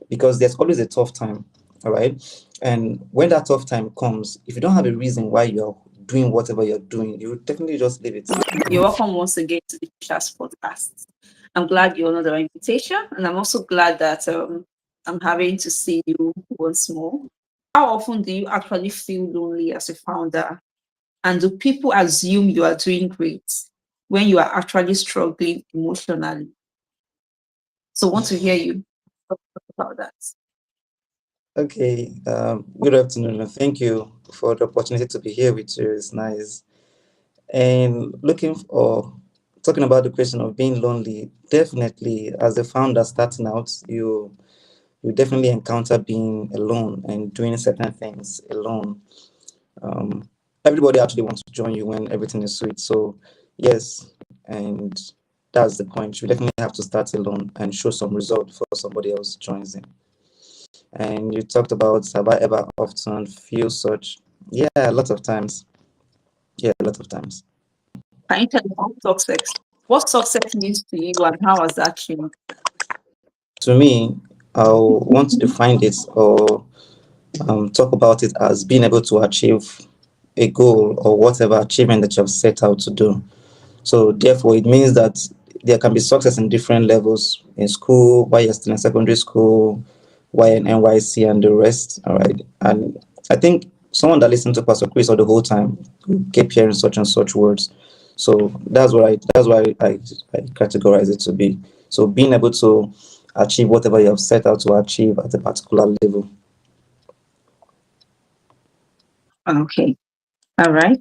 because there's always a tough time, all right? And when that tough time comes, if you don't have a reason why you're doing whatever you're doing, you would definitely just leave it. You're welcome once again to the Chat podcast. I'm glad you honored our invitation, and I'm also glad that I'm having to see you once more. How often do you actually feel lonely as a founder? And do people assume you are doing great when you are actually struggling emotionally? So, I want to hear you talk about that. Okay, good afternoon, and thank you for the opportunity to be here with you. It's nice. And talking about the question of being lonely, definitely as a founder starting out, you definitely encounter being alone and doing certain things alone. Um, Everybody actually wants to join you when everything is sweet. So yes, and that's the point. You definitely have to start alone and show some result for somebody else joins in. And you talked about have I ever often feel such? Yeah, a lot of times. Yeah, a lot of times. Can you tell me what success means to you and how has that changed? To me, I'll want to define it or talk about it as being able to achieve a goal or whatever achievement that you have set out to do. So therefore, it means that there can be success in different levels in school, while you're still in secondary school, while in NYC and the rest. All right. And I think someone that listened to Pastor Chris all the whole time kept hearing such and such words. So that's why I categorize it to be. So being able to achieve whatever you have set out to achieve at a particular level. Okay. All right.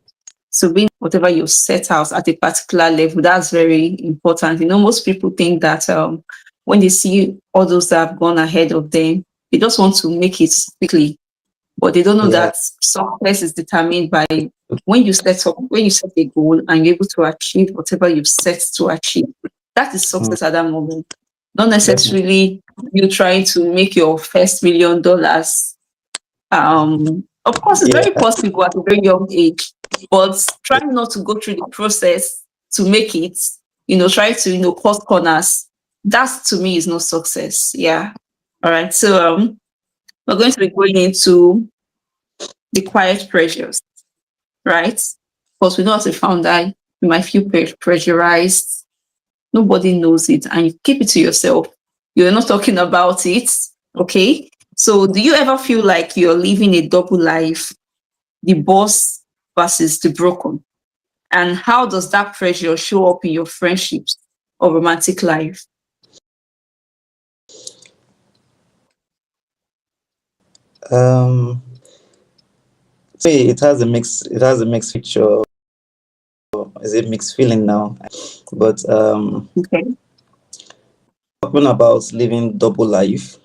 So being whatever you set out at a particular level, that's very important. Most people think that when they see all those that have gone ahead of them, they just want to make it quickly, but they don't know Yeah. that success is determined by when you set a goal and you're able to achieve whatever you've set to achieve. That is Mm, success at that moment. Not definitely. necessarily you trying to make your first $1 million. Of course, it's very Yeah. possible at a very young age, but trying not to go through the process to make it, try to, cut corners. That to me is not success. Yeah. All right. So we're going to be going into the quiet pressures, right? Because we know as a founder, you might feel pressurized. Nobody knows it, and you keep it to yourself. You're not talking about it. Okay. So do you ever feel like you're living a double life, the boss versus the broken? And how does that pressure show up in your friendships or romantic life? Um, See, it has a mixed picture. Is it mixed feeling now? But Okay. talking about living double life,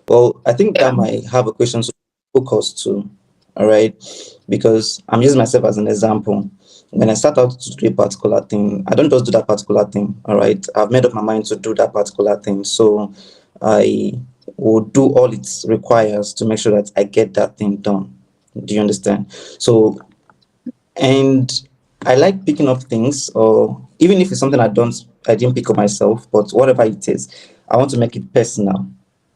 well, I think that might have a question to focus to, all right? Because I'm using myself as an example. When I start out to do a particular thing, I don't just do that particular thing, all right? I've made up my mind to do that particular thing. So I will do all it requires to make sure that I get that thing done. Do you understand? So, and I like picking up things, or even if it's something I didn't pick up myself, but whatever it is, I want to make it personal.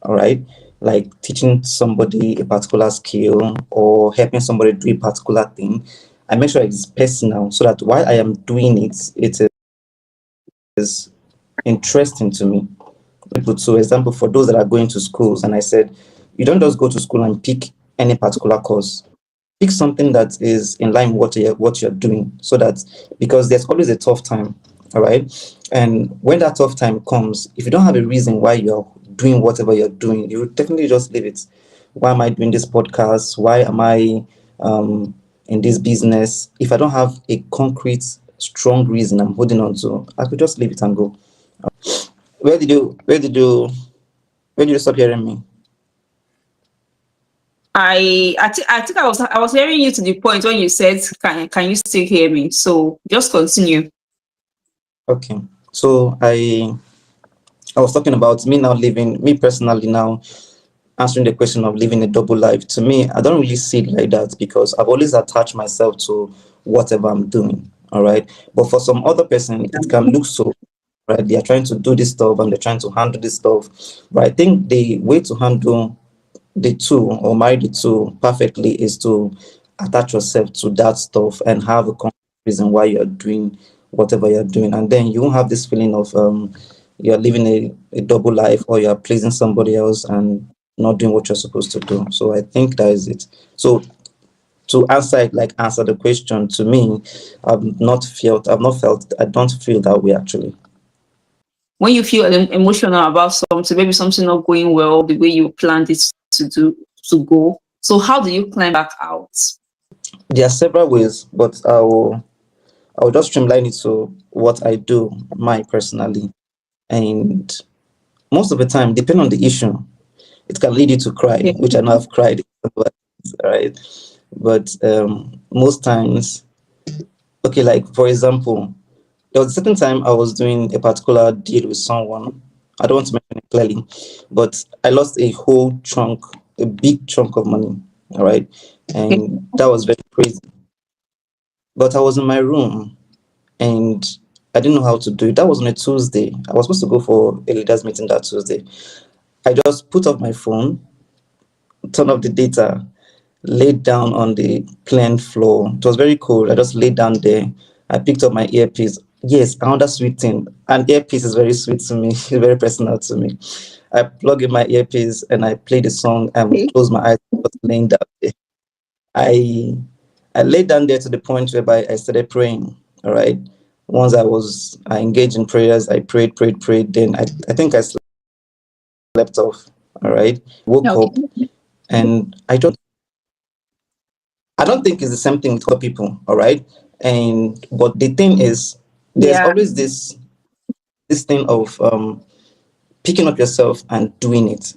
All right, like teaching somebody a particular skill or helping somebody do a particular thing. I make sure it's personal so that while I am doing it, it is interesting to me. People, so example, for those that are going to schools, and I said, you don't just go to school and pick any particular course. Pick something that is in line with what you're doing, so that because there's always a tough time, all right? And when that tough time comes, if you don't have a reason why you're doing whatever you're doing, you would definitely just leave it. Why am I doing this podcast? Why am I in this business? If I don't have a concrete, strong reason I'm holding on to, I could just leave it and go. Where did you stop hearing me? I think I was hearing you to the point when you said, can you still hear me? So just continue. Okay. So I was talking about me personally now, answering the question of living a double life. To me, I don't really see it like that because I've always attached myself to whatever I'm doing. All right. But for some other person, it can look so. right? They are trying to do this stuff and they're trying to handle this stuff. But I think the way to handle the two or marry the two perfectly is to attach yourself to that stuff and have a concrete reason why you're doing whatever you're doing. And then you won't have this feeling of you're living a double life or you're pleasing somebody else and not doing what you're supposed to do. So I think that is it. So to answer it, like answer the question, to me, I don't feel that way actually. When you feel emotional about something, maybe something not going well the way you planned it to go. So how do you climb back out? There are several ways, but I will just streamline it to what I do, my personally. And most of the time, depending on the issue, it can lead you to cry, Okay. which I know I've cried, right? But most times, okay, like for example, there was a certain time I was doing a particular deal with someone. I don't want to mention it clearly, but I lost a whole chunk, a big chunk of money. All right. Okay. And that was very crazy. But I was in my room and I didn't know how to do it. That was on a Tuesday. I was supposed to go for a leaders meeting that Tuesday. I just put off my phone, turned off the data, laid down on the plain floor. It was very cold. I just laid down there. I picked up my earpiece. Yes, another sweet thing. An earpiece is very sweet to me, very personal to me. I plug in my earpiece and I play the song and Okay. close my eyes, just laying down there. I I laid down there to the point whereby I started praying. All right. Once I engaged in prayers, I prayed, prayed, prayed. Then I think I slept off. All right. Woke Okay. up and I don't think it's the same thing with other people. All right. And but the thing is, there's Yeah. always this thing of picking up yourself and doing it.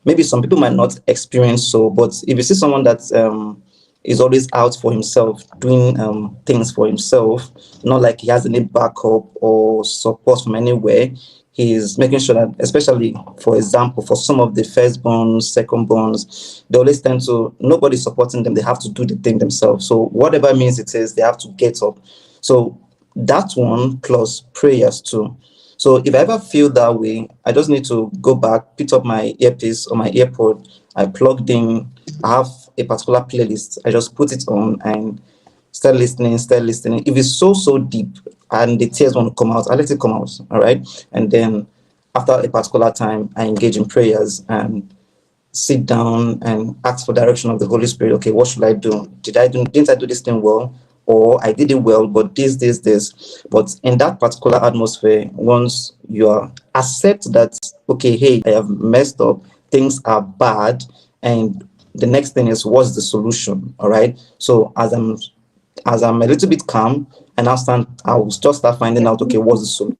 Maybe some people might not experience so, but if you see someone that is always out for himself, doing things for himself, not like he has any backup or support from anywhere, he's making sure that, especially for example, for some of the firstborns, secondborns, they always tend to, nobody's supporting them, they have to do the thing themselves. So whatever means it is, they have to get up. So that one plus prayers too. So if I ever feel that way, I just need to go back, pick up my earpiece or my earpod. I plugged in. I have a particular playlist. I just put it on and start listening, start listening. If it's so deep and the tears want to come out, I let it come out. All right. And then after a particular time, I engage in prayers and sit down and ask for direction of the Holy Spirit. Okay, what should I do? Didn't I do this thing well? Or I did it well, but this. But in that particular atmosphere, once you are accept that, okay, hey, I have messed up, things are bad, and the next thing is what's the solution? All right. So as I'm a little bit calm, and I will just start finding out, okay, what's the solution?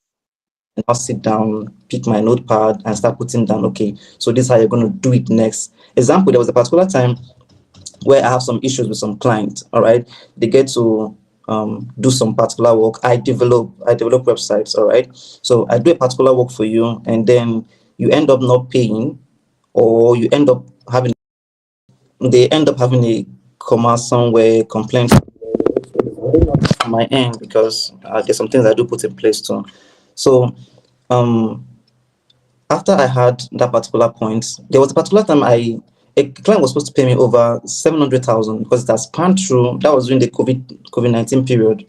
And I'll sit down, pick my notepad, and start putting down, okay, so this is how you're going to do it next. Example, there was a particular time where I have some issues with some clients, all right? They get to do some particular work. I develop websites, all right? So I do a particular work for you, and then you end up not paying, or they end up having a comma somewhere, complaint on my end because there's some things I do put in place too. So um after I had that particular point, there was a particular time a client was supposed to pay me over 700,000 because it has spanned through. That was during the COVID-19 period.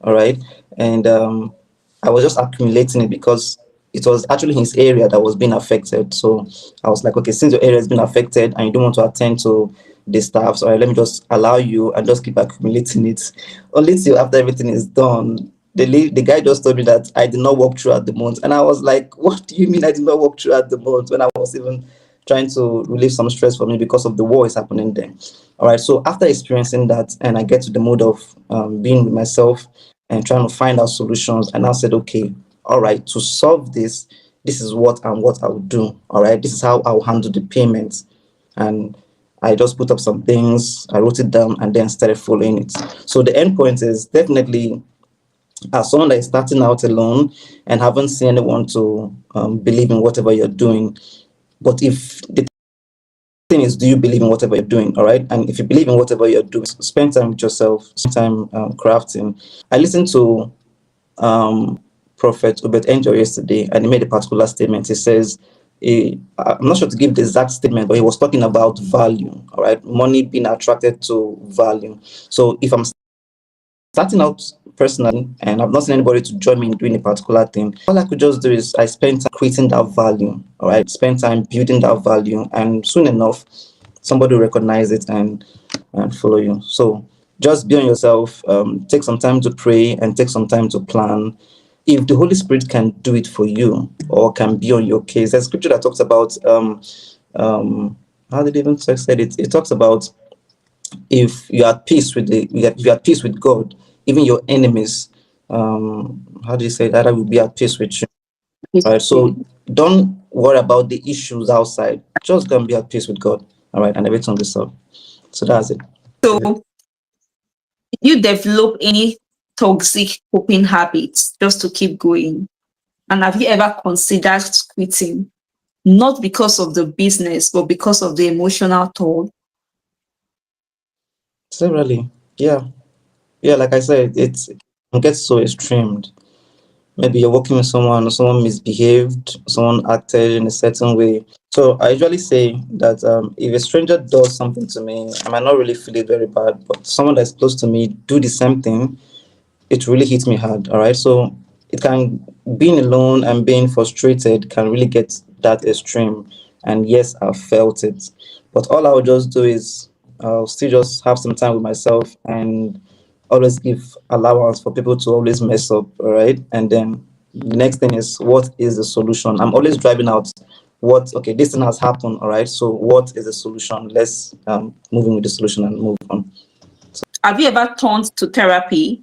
All right, and I was just accumulating it because it was actually his area that was being affected. So I was like, okay, since your area has been affected and you don't want to attend to the staff, so let me just allow you and just keep accumulating it. Only till after everything is done, the guy just told me that I did not work throughout the month, and I was like, what do you mean I did not work throughout the month when I was even trying to relieve some stress for me because of the war is happening there. All right. So after experiencing that, and I get to the mood of being with myself and trying to find out solutions, and I said, okay, all right, to solve this, this is what and what I will do. All right. This is how I'll handle the payments. And I just put up some things, I wrote it down, and then started following it. So the end point is definitely as someone that is starting out alone and haven't seen anyone to believe in whatever you're doing. But if the thing is, do you believe in whatever you're doing? All right. And if you believe in whatever you're doing, spend time with yourself, spend time crafting. I listen to Prophet Obed Angel yesterday, and he made a particular statement. He says, I'm not sure to give the exact statement, but he was talking about value, all right? Money being attracted to value. So if I'm starting out personally and I've not seen anybody to join me in doing a particular thing, all I could just do is I spend time creating that value, all right? Spend time building that value, and soon enough, somebody will recognize it and follow you. So just be on yourself, take some time to pray and take some time to plan. If the Holy Spirit can do it for you or can be on your case, there's scripture that talks about how did it even say it? It talks about if you're at peace with if you're at peace with God, even your enemies, how do you say that? I will be at peace with you. All right. So don't worry about the issues outside. Just go and be at peace with God. All right, and everything will be solved. So that's it. So, did you develop any toxic coping habits just to keep going? And have you ever considered quitting? Not because of the business, but because of the emotional toll? Severally, yeah, yeah. Like I said, it gets so extreme. Maybe you're working with someone misbehaved, someone acted in a certain way. So I usually say that if a stranger does something to me, I might not really feel it very bad, but someone that's close to me do the same thing, it really hits me hard. All right. So it can, being alone and being frustrated can really get that extreme. And yes, I've felt it. But all I'll just do is I'll still just have some time with myself and always give allowance for people to always mess up. All right. And then the next thing is, what is the solution? I'm always driving out okay, this thing has happened. All right. So what is the solution? Let's move in with the solution and move on. Have you ever turned to therapy,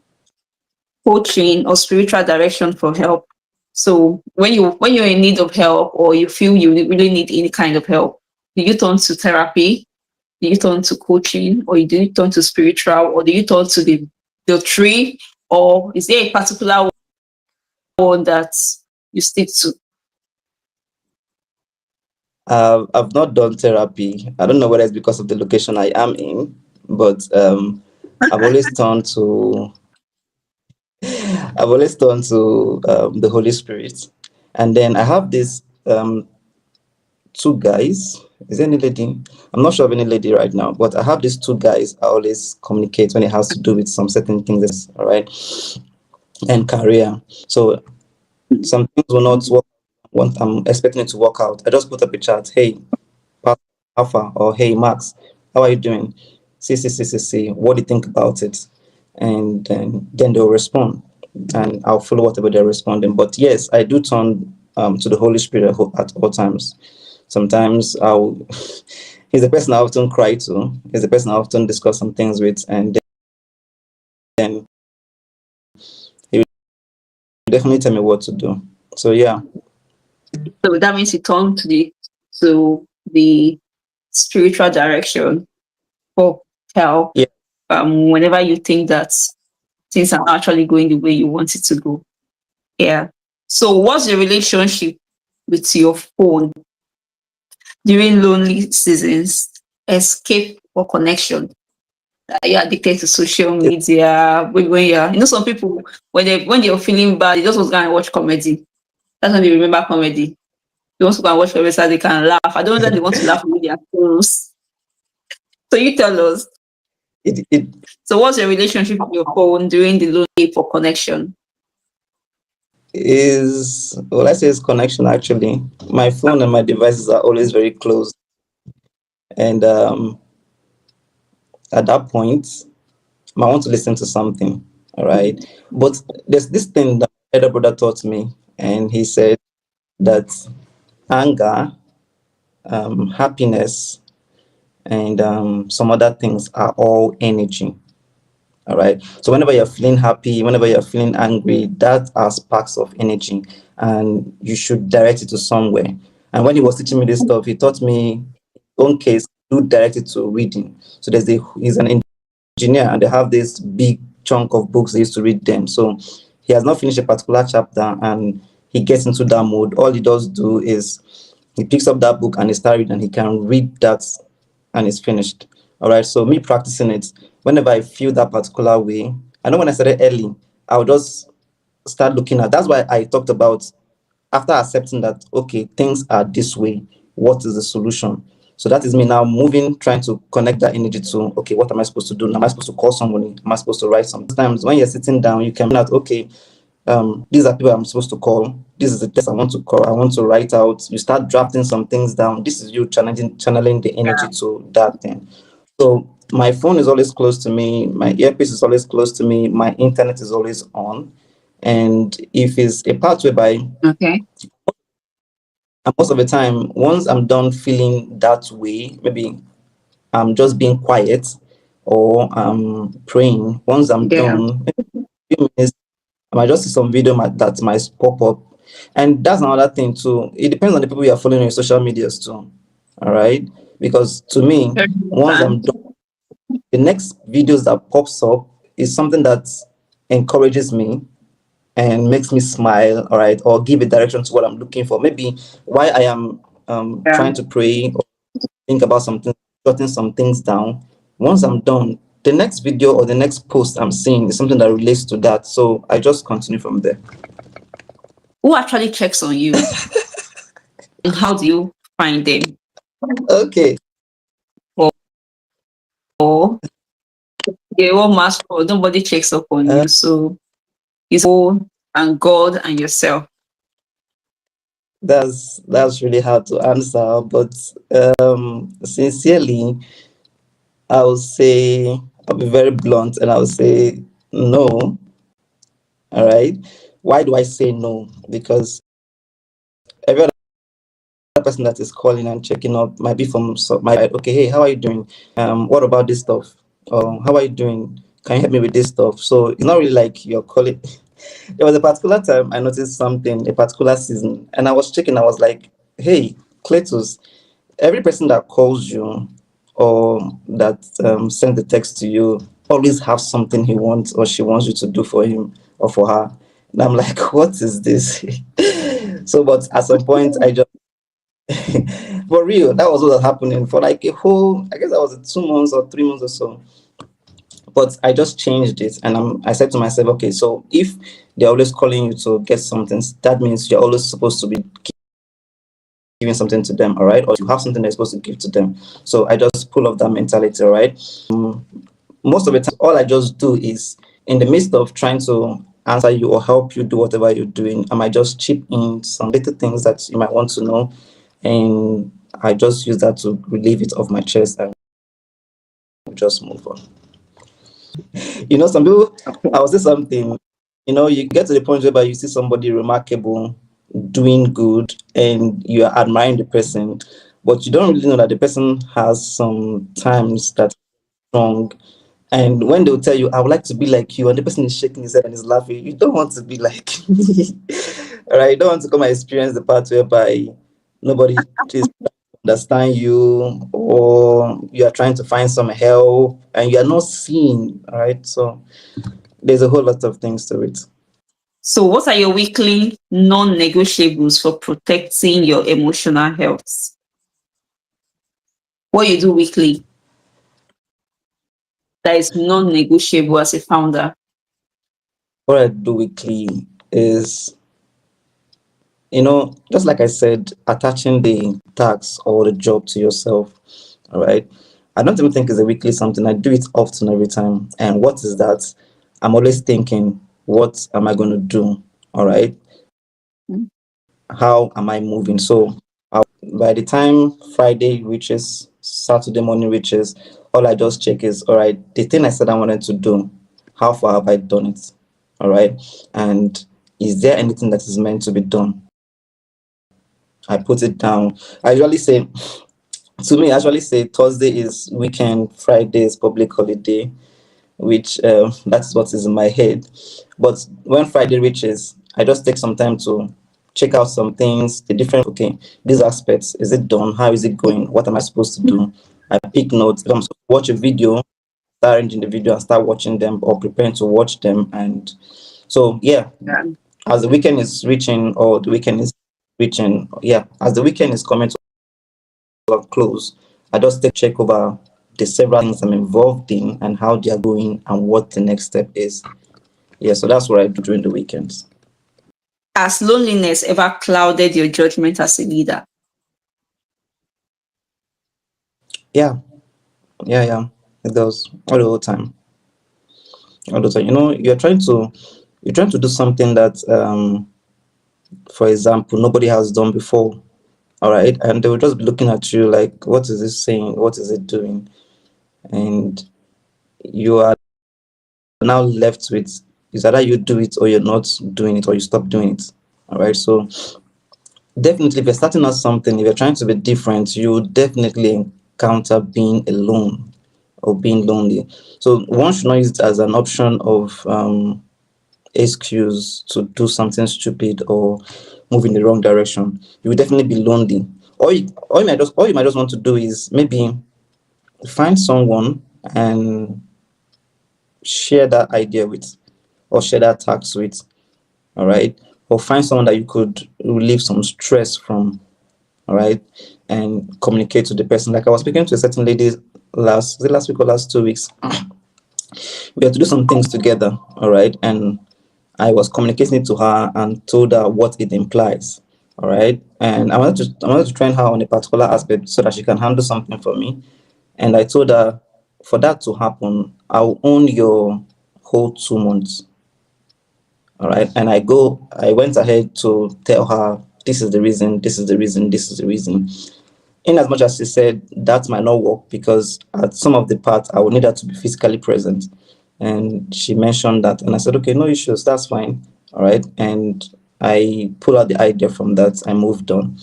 coaching, or spiritual direction for help? So when you're in need of help or you feel you really need any kind of help, do you turn to therapy? Do you turn to coaching, or do you turn to spiritual, or do you turn to the tree, or is there a particular one that you stick to? I've not done therapy. I don't know whether it's because of the location I am in, but I've always turned to I've always turned to the Holy Spirit, and then I have these two guys. Is there any lady? I'm not sure of any lady right now, but I have these two guys I always communicate when it has to do with some certain things. All right, and career. So some things will not work. What I'm expecting it to work out, I just put up a chat. Hey, Alpha, or hey, Max, how are you doing? See, what do you think about it? And then they'll respond, and I'll follow whatever they're responding. But yes, I do turn to the Holy Spirit at all times. Sometimes he's the person I often cry to, he's the person I often discuss some things with, and then he will definitely tell me what to do. So yeah. So that means you turn to the spiritual direction for help, Yeah. whenever you think that things are actually going the way you want it to go. Yeah. So what's your relationship with your phone during lonely seasons, escape or connection? Are you addicted to social media? When you're, some people, when they're feeling bad, they just want to go and watch comedy. That's when they remember comedy. They want to go and watch comedy so they can laugh. I don't know that they want to laugh with their phones. So you tell us. it So what's your relationship with your phone during the lonely for connection? is, well, I say it's connection. Actually, my phone and my devices are always very close, and at that point I want to listen to something. All right, but there's this thing that my elder brother taught me, and he said that anger, happiness, and some other things are all energy. All right. So whenever you're feeling happy, whenever you're feeling angry, that are sparks of energy, and you should direct it to somewhere. And when he was teaching me this stuff, he taught me, own case, do direct it to reading. So he's an engineer, and they have this big chunk of books they used to read them. So he has not finished a particular chapter, and he gets into that mode. All he does do is he picks up that book and he starts reading, and he can read that, and it's finished. All right. So me practicing it, whenever I feel that particular way, I know when I started early, I'll just start looking at. That's why I talked about after accepting that, okay, things are this way, what is the solution? So that is me now moving, trying to connect that energy to, okay, what am I supposed to do? Am I supposed to call somebody? Am I supposed to write something? Sometimes when you're sitting down, you can out, okay, these are people I'm supposed to call. This is the test I want to call. I want to write out. You start drafting some things down. This is you channeling the energy to that thing. So my phone is always close to me. My earpiece is always close to me. My internet is always on. And if it's a part whereby, Okay. and most of the time, once I'm done feeling that way, maybe I'm just being quiet or I'm praying. Once I'm Yeah. done, maybe a few minutes, I might just see some video that might pop up. And that's another thing too. It depends on the people you are following on your social medias too. All right. Because to me, Very once I'm important. done, the next videos that pops up is something that encourages me and makes me smile, all right, or give a direction to what I'm looking for. Maybe why I am Yeah. trying to pray or think about something, jotting some things down. Once I'm done, the next video or the next post I'm seeing is something that relates to that. So I just continue from there. Who actually checks on you? And how do you find them? Okay. Or yeah, what mask for? Nobody checks up on Uh, you. So it's you and God and yourself. that's really hard to answer, but sincerely, I would say I'll be very blunt and I would say no. All right. Why do I say no? Because every other person that is calling and checking up might be from my side. Okay, hey, how are you doing? What about this stuff? How are you doing? Can you help me with this stuff? So it's not really like you're calling. There was a particular time I noticed something, a particular season, and I was checking. I was like, hey, Cletus, every person that calls you or that sends the text to you always have something he wants or she wants you to do for him or for her. And I'm like, what is this? So, but at some point, I just for real, that was what was happening for like a whole, I guess that was 2 months or 3 months or so. But I just changed it and I said to myself, okay, so if they're always calling you to get something, that means you're always supposed to be giving something to them, all right? Or you have something that's supposed to give to them. So I just pull off that mentality, all right? Most of the time, all I just do is in the midst of trying to answer you or help you do whatever you're doing, I might just chip in some little things that you might want to know. And I just use that to relieve it off my chest and just move on. Some people, I will say something, you get to the point where you see somebody remarkable doing good and you are admiring the person, but you don't really know that the person has some times that's wrong. And when they'll tell you, I would like to be like you, and the person is shaking his head and is laughing, you don't want to be like me. All right, you don't want to come and experience the part whereby nobody is understand you or you are trying to find some help and you are not seen. All right, so there's a whole lot of things to it. So what are your weekly non-negotiables for protecting your emotional health? What you do weekly that is non-negotiable as a founder? What I do weekly is, just like I said, attaching the task or the job to yourself. All right. I don't even think it's a weekly something. I do it often every time. And what is that? I'm always thinking, what am I going to do? All right. Mm. How am I moving? So by the time Friday reaches, Saturday morning reaches, all I just check is, all right, the thing I said I wanted to do, how far have I done it? All right. And is there anything that is meant to be done? I put it down. I usually say, to me, I usually say Thursday is weekend, Friday is public holiday, which that's what is in my head. But when Friday reaches, I just take some time to check out some things, the different, okay, these aspects, is it done? How is it going? What am I supposed to do? I pick notes. If I'm supposed to watch a video, start arranging the video and start watching them or preparing to watch them. And so, yeah, Yeah. as the weekend is reaching or the weekend is reaching, yeah, as the weekend is coming to a close, I just take check over the several things I'm involved in and how they are going and what the next step is. Yeah, so that's what I do during the weekends. Has loneliness ever clouded your judgment as a leader? Yeah, yeah. It does all the time. All the time. You're trying to do something that, for example, nobody has done before. All right, and they will just be looking at you like, what is this saying? What is it doing? And you are now left with, is either you do it or you're not doing it, or you stop doing it. All right, so definitely, if you're starting out something, if you're trying to be different, you definitely encounter being alone or being lonely. So one should not use it as an option of excuse to do something stupid or move in the wrong direction. You will definitely be lonely. All you might just want to do is maybe find someone and share that idea with, or share that task with. All right, or find someone that you could relieve some stress from. All right, and communicate to the person. Like I was speaking to a certain lady last week or last 2 weeks. We had to do some things together. All right, and I was communicating it to her and told her what it implies. All right, and I wanted to train her on a particular aspect so that she can handle something for me. And I told her, for that to happen, I'll own your whole 2 months. All right, and I went ahead to tell her, this is the reason, this is the reason, this is the reason. In as much as she said that might not work because at some of the parts I would need her to be physically present. And she mentioned that, and I said, okay, no issues, that's fine. All right. And I pulled out the idea from that. I moved on.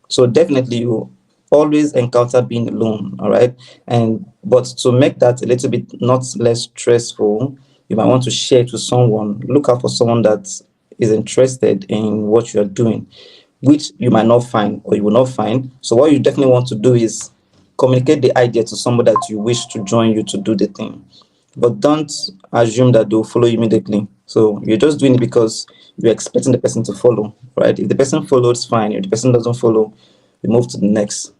So definitely you always encounter being alone. All right. And but to make that a little bit not less stressful, you might want to share it with someone. Look out for someone that is interested in what you're doing, which you might not find or you will not find. So what you definitely want to do is communicate the idea to somebody that you wish to join you to do the thing. But don't assume that they'll follow you immediately. So you're just doing it because you're expecting the person to follow, right? If the person follows, fine. If the person doesn't follow, we move to the next.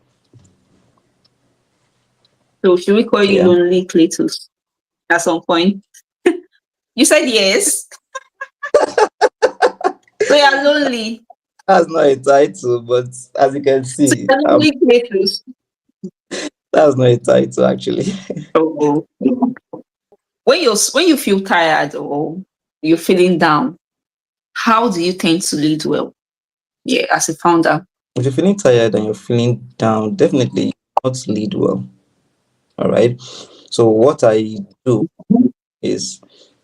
So should we call So you yeah, lonely Cletus at some point? You said yes. So you're lonely. that's not a title, but as you can So see, you're lonely Cletus. that's not a title actually. Oh. When you feel tired or you're feeling down, how do you tend to lead well? Yeah, as a founder. If you're feeling tired and you're feeling down, definitely you not lead well. All right. So what I do is,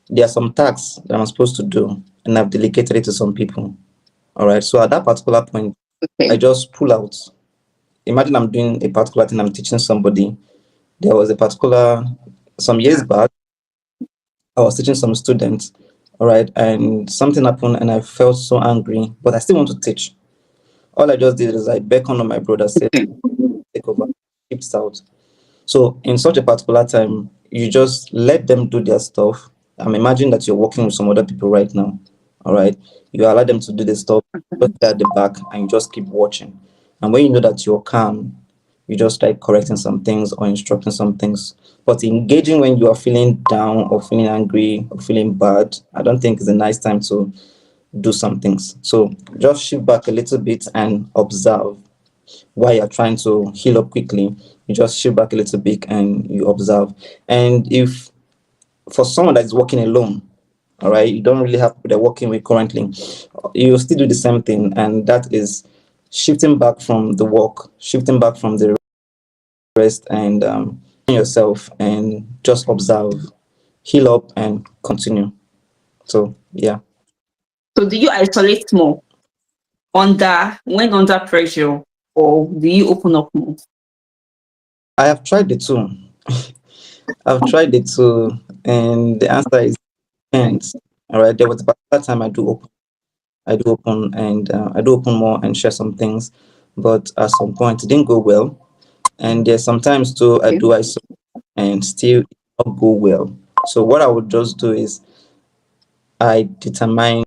there are some tasks that I'm supposed to do, and I've delegated it to some people. All right. So at that particular point, I Okay. just pull out. Imagine I'm doing a particular thing, I'm teaching somebody. There was a particular, some years back, I was teaching some students. All right. And something happened, and I felt so angry, but I still want to teach. All I just did is I beckoned on my brother, said, take over, keep out. So in such a particular time, you just let them do their stuff. Imagine that you're working with some other people right now. All right. You allow them to do the stuff, just stay at the back and you just keep watching. And when you know that you're calm, you just like correcting some things or instructing some things. But engaging when you are feeling down or feeling angry or feeling bad, I don't think is a nice time to do some things. So just shift back a little bit and observe. While you're trying to heal up quickly, you just shift back a little bit and you observe. And if for someone that is working alone, all right, you don't really have people they're working with currently, you still do the same thing, and that is shifting back from the work, shifting back from the rest, and yourself and just observe, heal up, and continue. So yeah, So do you isolate more under pressure, or do you open up more? I have tried the two. I've tried the two, and the answer is depends. All right, there was a particular time I do open and I do open more and share some things, but at some point it didn't go well. And there's sometimes too I Okay. do isolate and still it not go well. So what I would just do is I determine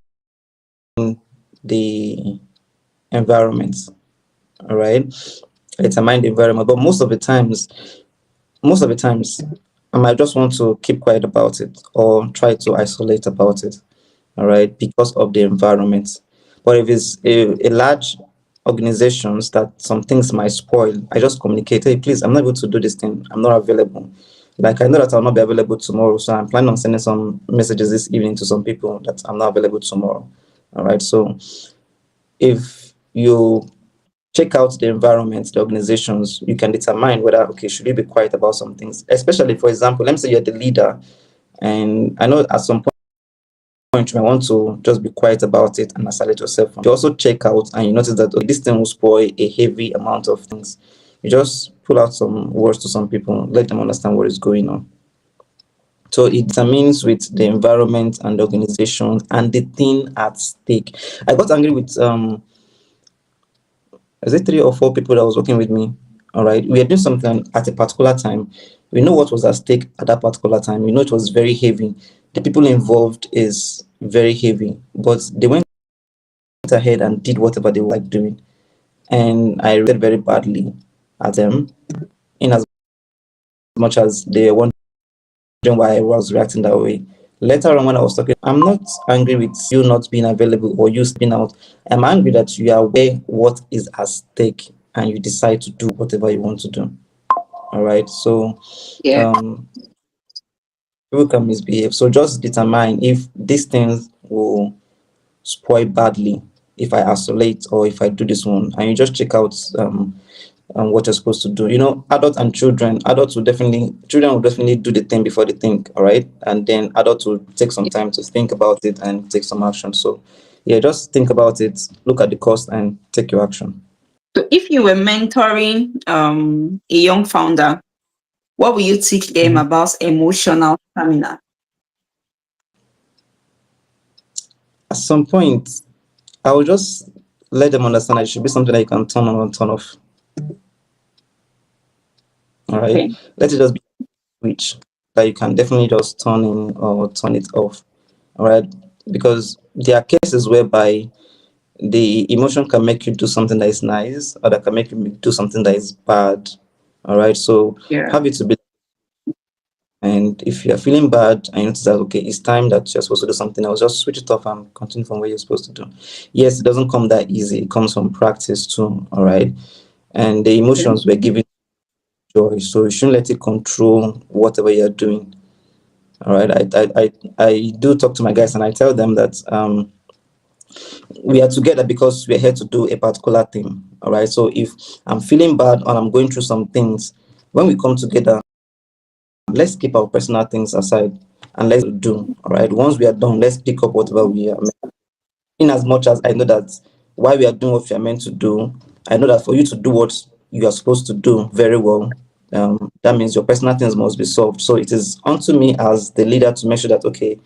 the environment. All right, I determine the environment, but most of the times, I might just want to keep quiet about it or try to isolate about it. All right, because of the environment. But if it's a large organizations that some things might spoil, I just communicate, hey, please, I'm not able to do this thing. I'm not available. Like I know that I'll not be available tomorrow, so I'm planning on sending some messages this evening to some people that I'm not available tomorrow. All right. So if you check out the environment, the organizations, you can determine whether, okay, should you be quiet about some things, especially, for example, let me say you're the leader, and I know at some point you might want to just be quiet about it and isolate yourself. You also check out and you notice that, okay, this thing will spoil a heavy amount of things. You just pull out some words to some people, let them understand what is going on. So it determines with the environment and the organization and the thing at stake. I got angry with is it 3 or 4 people that was working with me? All right. We were doing something at a particular time. We know what was at stake at that particular time. We know it was very heavy. The people involved is very heavy, but they went ahead and did whatever they were like doing. And I reacted very badly at them in as much as they were wondering why I was reacting that way. Later on, when I was talking, I'm not angry with you not being available or you stepping out. I'm angry that you are aware what is at stake and you decide to do whatever you want to do. All right. So Yeah. um, people can misbehave. So just determine if these things will spoil badly if I isolate or if I do this one, and you just check out what you're supposed to do. You know, adults and children, children will definitely do the thing before they think, all right? And then adults will take some time to think about it and take some action. So, yeah, just think about it, look at the cost, and take your action. So if you were mentoring a young founder, what will you teach them Mhm. about emotional stamina? At some point, I will just let them understand that it should be something that you can turn on and turn off. All right. Okay. Let it just be a switch that you can definitely just turn in or turn it off. All right. Because there are cases whereby the emotion can make you do something that is nice or that can make you do something that is bad. All right. So Yeah. have it to be. And if you're feeling bad and you notice that, okay, it's time that you're supposed to do something else, just switch it off and continue from where you're supposed to do. Yes, it doesn't come that easy. It comes from practice too. All right. And the Okay. emotions were given joy. So you shouldn't let it control whatever you're doing. All right. I do talk to my guys and I tell them that we are together because we're here to do a particular thing. All right. So if I'm feeling bad or I'm going through some things, when we come together, let's keep our personal things aside and let's do. All right. Once we are done, let's pick up whatever we are. In as much as I know that while we are doing what we are meant to do, I know that for you to do what you are supposed to do very well, that means your personal things must be solved. So it is onto me as the leader to make sure that, okay,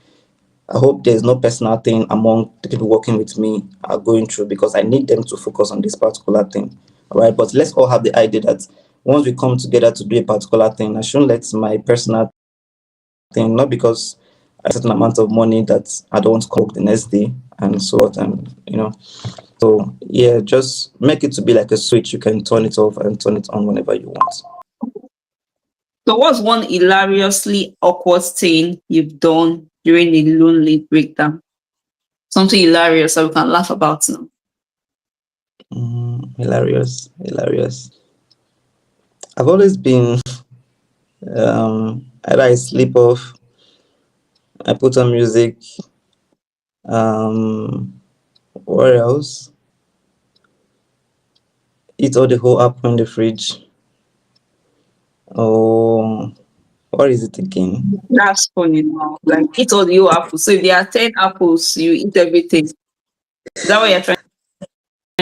I hope there's no personal thing among the people working with me are going through because I need them to focus on this particular thing. All right. But let's all have the idea that once we come together to do a particular thing, I shouldn't let my personal thing, not because a certain amount of money that I don't want to cook the next day and so on. And, so yeah, just make it to be like a switch. You can turn it off and turn it on whenever you want. So what's one hilariously awkward thing you've done during a lonely breakdown? Something hilarious that we can laugh about now. Hilarious, hilarious. I've always been either I sleep off, I put on music, what else? Eat all the whole apple in the fridge. Oh, what is it again? That's funny now. Like eat all the whole apples. So if there are 10 apples, you eat everything. Is that what you're trying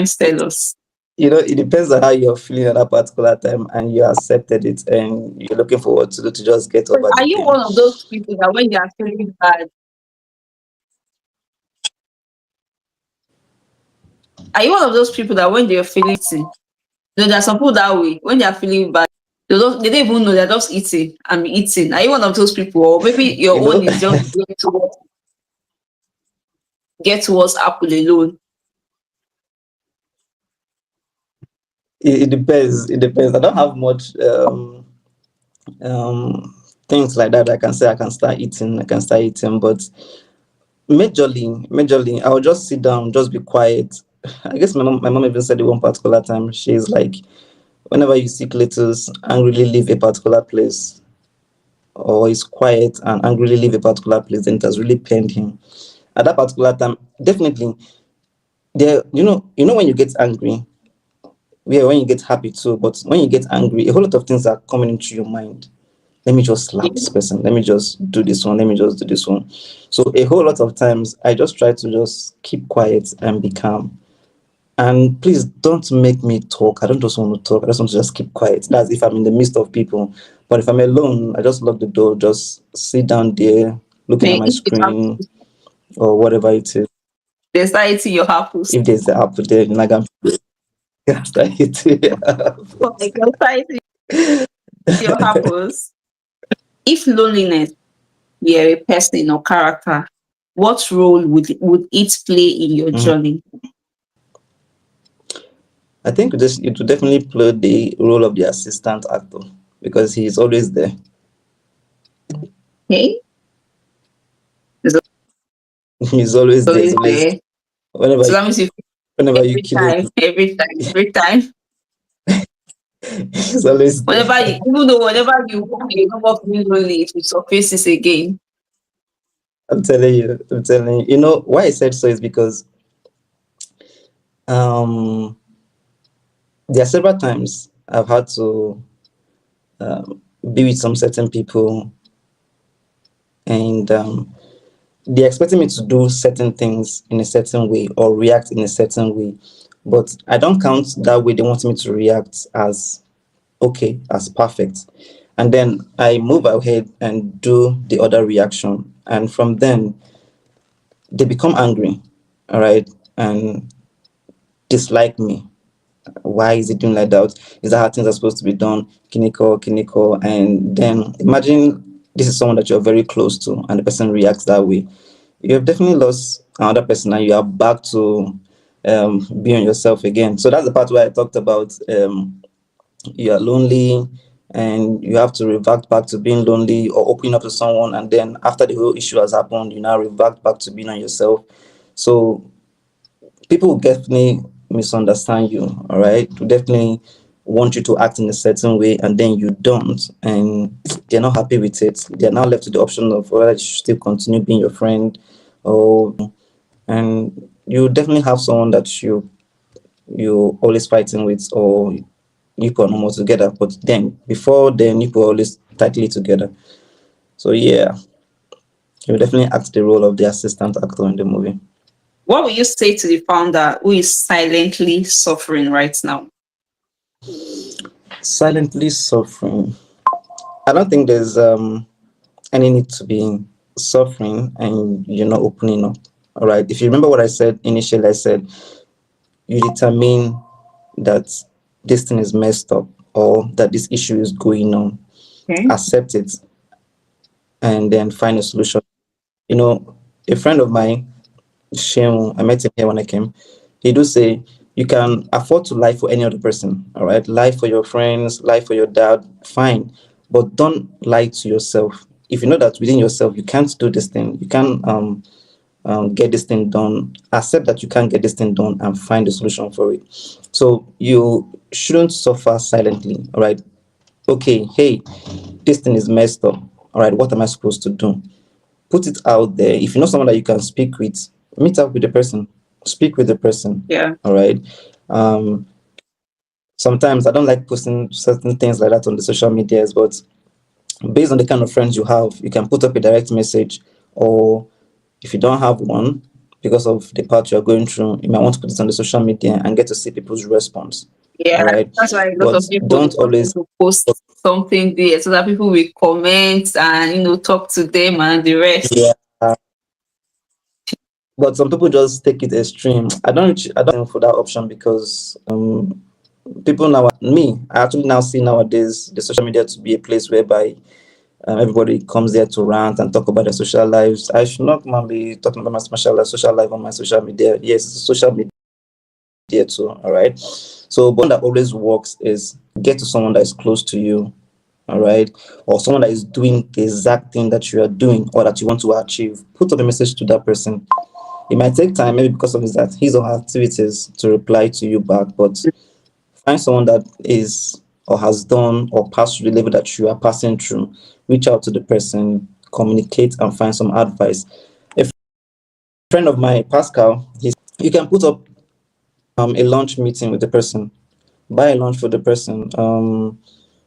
to tell us? It depends on how you're feeling at that particular time and you accepted it and you're looking forward to just get over Are the you pain. one of those people that when they are feeling bad, are you one of those people that when they're feeling sick, there are some people that way, when they are feeling bad, they don't even know they're just eating and eating. Are you one of those people? Or maybe your You own know, is just get towards Apple alone. it depends. It depends. I don't have much things like that. I can say I can start eating. I can start eating, but Majorly, I'll just sit down, just be quiet. I guess my mom even said it one particular time. She's like, whenever you see Cletus angrily leave a particular place, or is quiet and angrily leave a particular place, then it has really pained him. At that particular time, definitely, there, when you get angry, yeah, when you get happy too, but when you get angry, a whole lot of things are coming into your mind. Let me just slap this person. Let me just do this one. Let me just do this one. So a whole lot of times, I just try to just keep quiet and be calm. And please don't make me talk. I don't just want to talk. I just want to just keep quiet. That's if I'm in the midst of people. But if I'm alone, I just lock the door, just sit down there, looking at Okay, my if it screen happens, or whatever it is. there's that eating your apples. If there's the app there, like I'm start eating. Oh my God, start eating your apples. If loneliness were a person or character, what role would it play in your Mhm. journey? I think it will definitely play the role of the assistant actor because he's always there. Okay, it's He's always there. He's always always there. whenever So you, that means you whenever you every kill him, time, every time, every time. he's always there. Whenever you, even though whenever you come up feeling lonely, it will surfaces again. I'm telling you. I'm telling you. You know why I said so is because um there are several times I've had to be with some certain people, and they're expecting me to do certain things in a certain way or react in a certain way, but I don't count that way they want me to react as okay, as perfect. And then I move ahead and do the other reaction. And from then, they become angry, all right, and dislike me. Why is it doing like that? Is that how things are supposed to be done? Kiniko, kiniko. And then imagine this is someone that you're very close to, and the person reacts that way. You have definitely lost another person, and you are back to being yourself again. So that's the part where I talked about you are lonely and you have to revert back to being lonely or opening up to someone, and then after the whole issue has happened, you now revert back to being on yourself. So people will definitely misunderstand you, all right, will definitely want you to act in a certain way and then you don't, and they're not happy with it. They're now left with the option of whether you should still continue being your friend or and you definitely have someone that you always fighting with, or you can almost together, but then before then you were always tightly together. So yeah, you definitely act the role of the assistant actor in the movie. What will you say to the founder who is silently suffering right now? Silently suffering. I don't think there's any need to be suffering and you're not opening up. All right. If you remember what I said initially, I said you determine that this thing is messed up or that this issue is going on, Okay. accept it, and then find a solution. You know, a friend of mine, Shemu, I met him here when I came. He do say you can afford to lie for any other person. All right, lie for your friends, lie for your dad, fine, but don't lie to yourself. If you know that within yourself you can't do this thing, you can't get this thing done. Accept that you can't get this thing done and find a solution for it. So you shouldn't suffer silently. All right. Okay. Hey, this thing is messed up. All right. What am I supposed to do? Put it out there. If you know someone that you can speak with, meet up with the person, speak with the person. Yeah. All right. Um, Sometimes I don't like posting certain things like that on the social medias, but based on the kind of friends you have, you can put up a direct message, or if you don't have one, because of the part you're going through, you might want to put it on the social media and get to see people's response. Yeah. All right. That's why a lot But of people don't want always, to post something there so that people will comment and talk to them and the rest. yeah. But some people just take it extreme. I don't for that option because people now, me, I actually now see nowadays the social media to be a place whereby everybody comes there to rant and talk about their social lives. I should not come and be talking about my social life on my social media. Yes, it's social media too. All right. So, but one that always works is get to someone that is close to you. all right, or someone that is doing the exact thing that you are doing or that you want to achieve, put up a message to that person. It might take time, maybe because of his or her activities, to reply to you back, but find someone that is or has done or passed through the level that you are passing through. Reach out to the person, communicate, and find some advice. A friend of mine, Pascal, you can put up a lunch meeting with the person, buy a lunch for the person,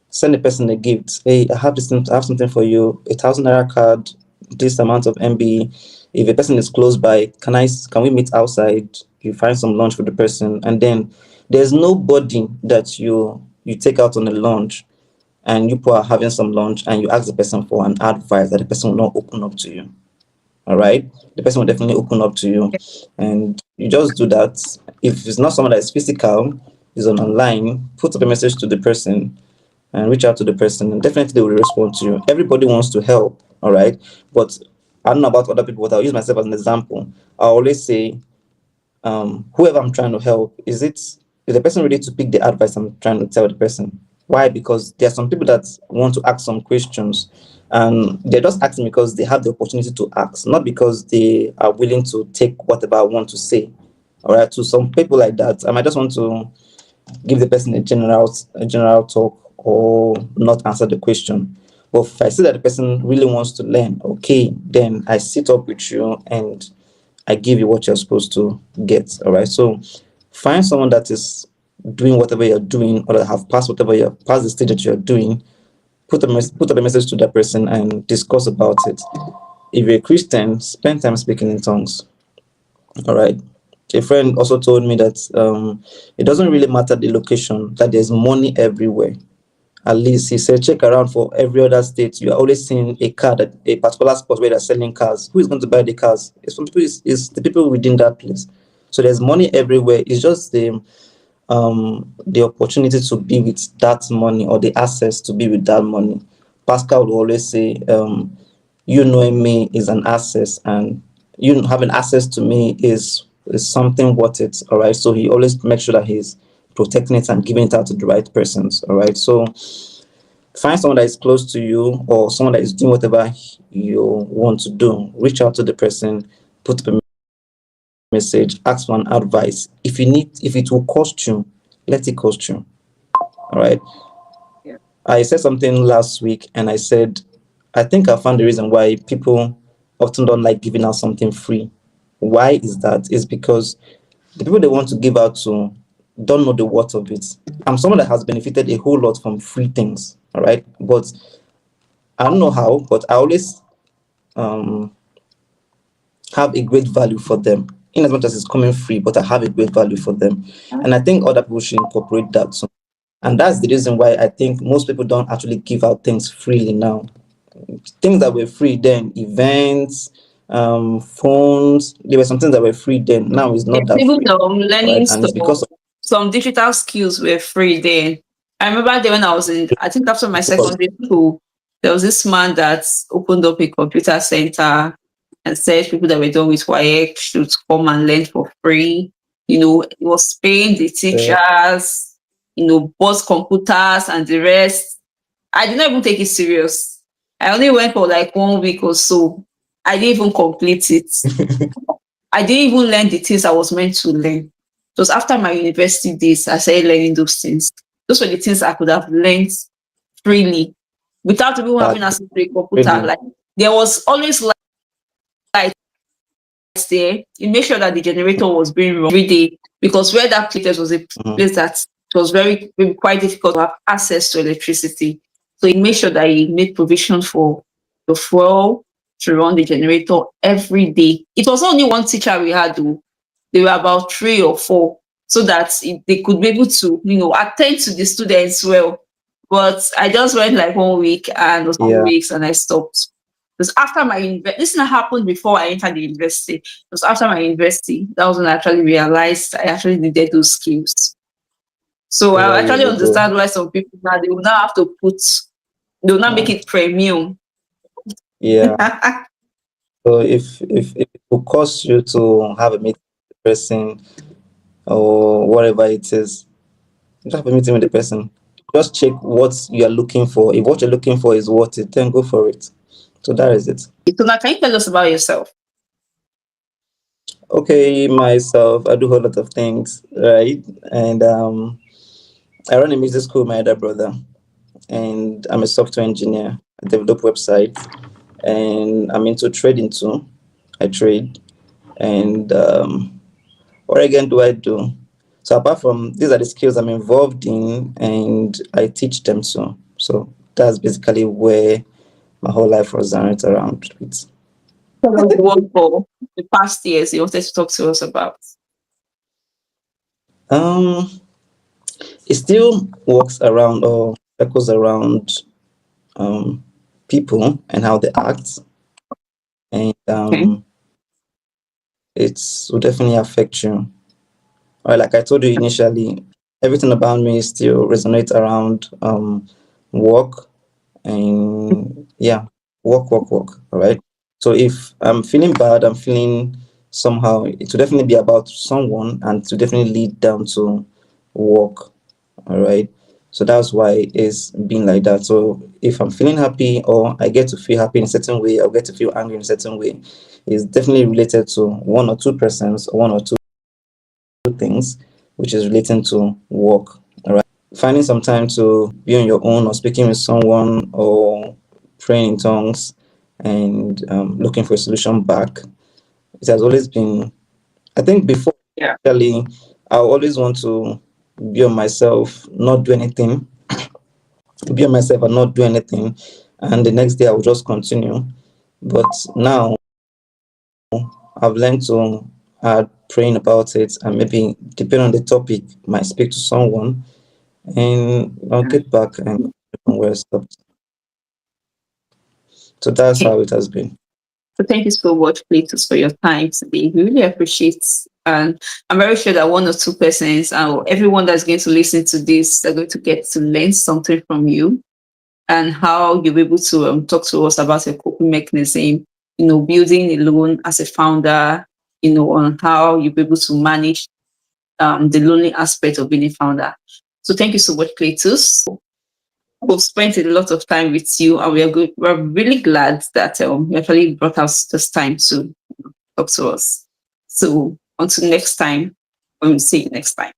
send the person a gift. Hey, I have this thing, I have something for you, 1,000 naira card, this amount of MB. If a person is close by, can we meet outside? You find some lunch for the person, and then there's nobody that you take out on a lunch and you are having some lunch and you ask the person for an advice that the person will not open up to you. All right, the person will definitely open up to you, and you just do that. If it's not someone that is physical, is on online, put up a message to the person and reach out to the person, and definitely they will respond to you. Everybody wants to help, all right, but I don't know about other people, but I'll use myself as an example. I always say, whoever I'm trying to help, is the person ready to pick the advice I'm trying to tell the person? Why? Because there are some people that want to ask some questions, and they're just asking because they have the opportunity to ask, not because they are willing to take whatever I want to say. All right, to some people like that, I might just want to give the person a general talk or not answer the question. But if I see that the person really wants to learn, okay, then I sit up with you and I give you what you're supposed to get. All right. So find someone that is doing whatever you're doing or that have passed whatever you're past the stage that you're doing. Put up a message to that person and discuss about it. If you're a Christian, spend time speaking in tongues. All right. A friend also told me that it doesn't really matter the location, that there's money everywhere. At least he said, check around for every other state. You are always seeing a car that a particular spot where they're selling cars. Who is going to buy the cars? It's from people, it's the people within that place. So there's money everywhere. It's just the opportunity to be with that money or the access to be with that money. Pascal will always say, you knowing me is an access, and you having access to me is something worth it. All right. So he always makes sure that he's protecting it and giving it out to the right persons. All right. So find someone that is close to you or someone that is doing whatever you want to do. Reach out to the person, put a message, ask for an advice. If it will cost you, let it cost you. All right. Yeah. I said something last week and I said, I think I found the reason why people often don't like giving out something free. Why is that? It's because the people they want to give out to don't know the worth of it. I'm someone that has benefited a whole lot from free things. All right. But I don't know how, but I always um, have a great value for them. In as much as it's coming free, but I have a great value for them. And I think other people should incorporate that too. And that's the reason why I think most people don't actually give out things freely now. Things that were free then, events, phones, there were some things that were free then. Now it's Yeah, not that even free. All right. learning And it's stuff, because of some digital skills were free then. I remember then when I was in, I think after my because secondary school, there was this man that opened up a computer center and said people that were done with YX should come and learn for free. He was paying the uh, teachers, bought computers and the rest. I did not even take it serious. I only went for like 1 week or so. I didn't even complete it. I didn't even learn the things I was meant to learn. It was after my university days I started learning those things. Those were the things I could have learned freely without even having that access to a computer. really Like there was always lights there. You make sure that the generator was being run every day because where that place was a mhm, place that it was very quite difficult to have access to electricity. So he made sure that he made provision for the fuel to run the generator every day. It was only one teacher we had though. There were about three or four so that they could be able to, attend to the students well. But I just went like 1 week and or some yeah, weeks and I stopped. Because after my this not happened before I entered the university. It was after my university. That was when I actually realized I actually needed those skills. So several I years actually ago. understand why some people now they will now have to they will not make Uh, it premium. yeah. So if it will cost you to have a meeting with the person or whatever it is, just have a meeting with the person. just check what you're looking for. If what you're looking for is worth it, then go for it. So that is it. So now, can you tell us about yourself? Okay, myself, I do a whole lot of things, right? And I run a music school with my elder brother, and I'm a software engineer. I develop websites, and I'm into trading too. I trade, and what again do I do? So apart from these are the skills I'm involved in, and I teach them too. So that's basically where my whole life was centered around with. Tell us what for the past years you wanted to talk to us about. Um, it still works around or echoes around um, people and how they act, and Okay. it will definitely affect you. Or like I told you initially, everything about me still resonates around work and yeah, work. All right. So if I'm feeling bad, I'm feeling somehow, it will definitely be about someone and to definitely lead down to work. All right. So that's why it's been like that. So if I'm feeling happy or I get to feel happy in a certain way, I'll get to feel angry in a certain way, it's definitely related to one or two persons or one or two things which is relating to work. All right. Finding some time to be on your own or speaking with someone or praying in tongues and looking for a solution back. It has always been, I think before, Yeah. actually, I always want to be on myself, not do anything, be on myself and not do anything. And the next day I will just continue. But now I've learned to add praying about it and maybe depending on the topic, might speak to someone and I'll get back and continue from where I stopped. So that's Okay. how it has been. So thank you so much, Cletus, for your time today. We really appreciate, and I'm very sure that one or two persons or everyone that's going to listen to this, they're going to get to learn something from you and how you're able to talk to us about your coping mechanism, building alone as a founder, on how you're able to manage the lonely aspect of being a founder. So thank you so much, Cletus. We've spent a lot of time with you, and we're really glad that you actually brought us this time to talk to us. So until next time, when we see you next time.